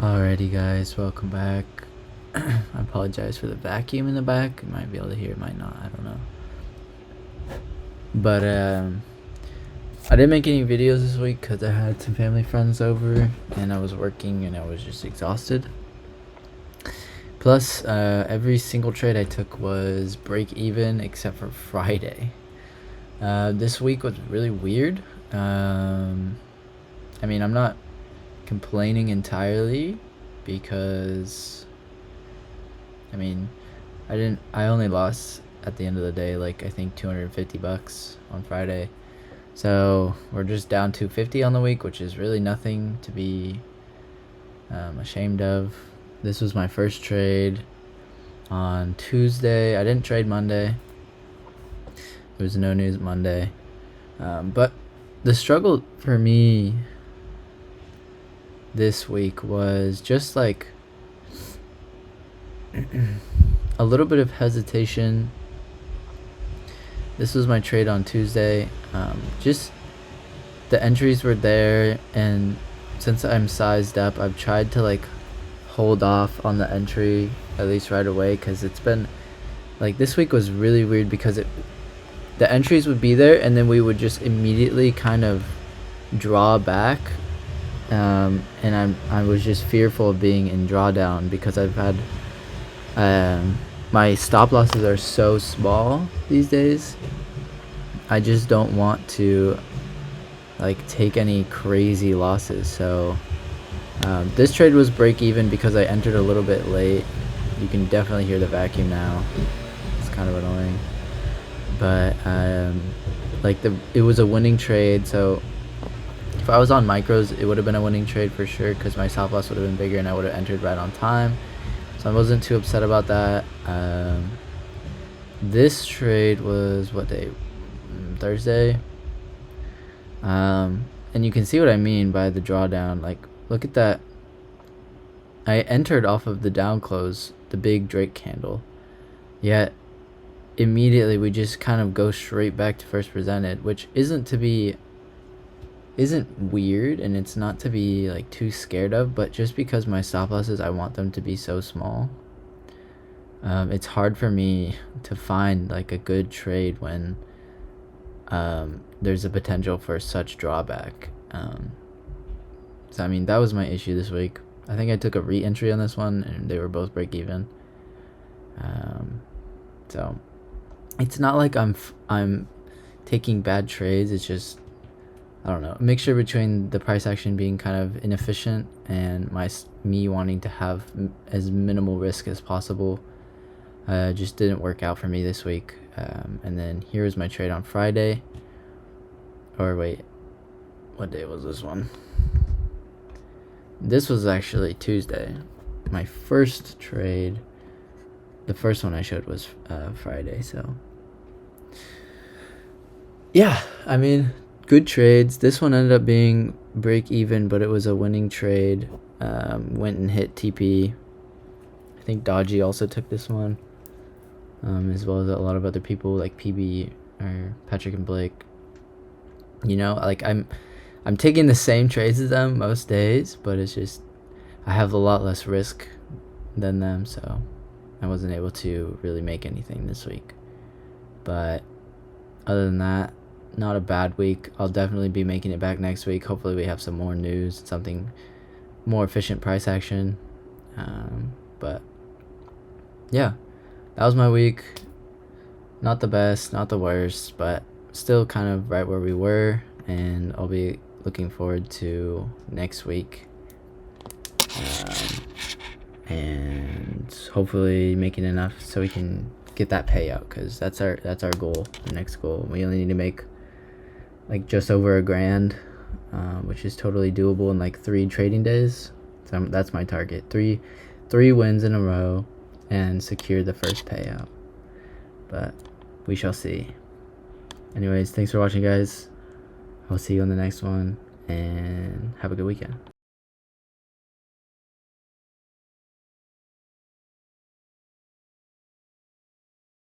Alrighty guys, welcome back. I apologize for the vacuum in the back. You might be able to hear it, might not, I don't know. But I didn't make any videos this week because I had some family friends over and I was working and I was just exhausted. Plus, every single trade I took was break even except for Friday. This week was really weird. I mean, I'm not complaining entirely because I mean I only lost at the end of the day like I think $250 on Friday, so we're just down 250 on the week, which is really nothing to be ashamed of. This was my first trade on Tuesday. I didn't trade Monday. There was no news Monday, but the struggle for me this week was just like a little bit of hesitation. This was my trade on Tuesday. Just the entries were there, and since I'm sized up, I've tried to like hold off on the entry at least right away, because it's been like this week was really weird because the entries would be there and then we would just immediately kind of draw back. And I was just fearful of being in drawdown because I've had my stop losses are so small these days. I just don't want to like take any crazy losses. So this trade was break even because I entered a little bit late. You can definitely hear the vacuum now. It's kind of annoying, but like it was a winning trade, so if I was on micros, it would have been a winning trade for sure because my stop loss would have been bigger and I would have entered right on time. So I wasn't too upset about that. This trade was what day? Thursday. And you can see what I mean by the drawdown. Like, look at that. I entered off of the down close, the big Drake candle. Yet, immediately we just kind of go straight back to first presented, which isn't weird, and it's not to be like too scared of, but just because my stop losses, I want them to be so small. It's hard for me to find like a good trade when there's a potential for such drawback. So I mean, that was my issue this week. I think I took a re-entry on this one and they were both break even. So it's not like I'm taking bad trades. It's just, I don't know, a mixture between the price action being kind of inefficient and me wanting to have as minimal risk as possible. Just didn't work out for me this week. And then here's my trade on Friday. Or wait, what day was this one? This was actually Tuesday. My first trade, the first one I showed was Friday. So yeah, I mean, good trades. This one ended up being break even, but it was a winning trade. Went and hit TP. I think Dodgy also took this one, as well as a lot of other people like PB or Patrick and Blake. You know, like I'm taking the same trades as them most days, but it's just I have a lot less risk than them, so I wasn't able to really make anything this week. But other than that, not a bad week. I'll definitely be making it back next week. Hopefully we have some more news, something more efficient price action. But yeah, that was my week. Not the best, not the worst, but still kind of right where we were, and I'll be looking forward to next week. And hopefully making enough so we can get that payout, because that's our goal, the next goal. We only need to make like just over $1,000, which is totally doable in like 3 trading days. So that's my target: three wins in a row and secure the first payout, but we shall see. Anyways, thanks for watching, guys. I'll see you on the next one, and have a good weekend.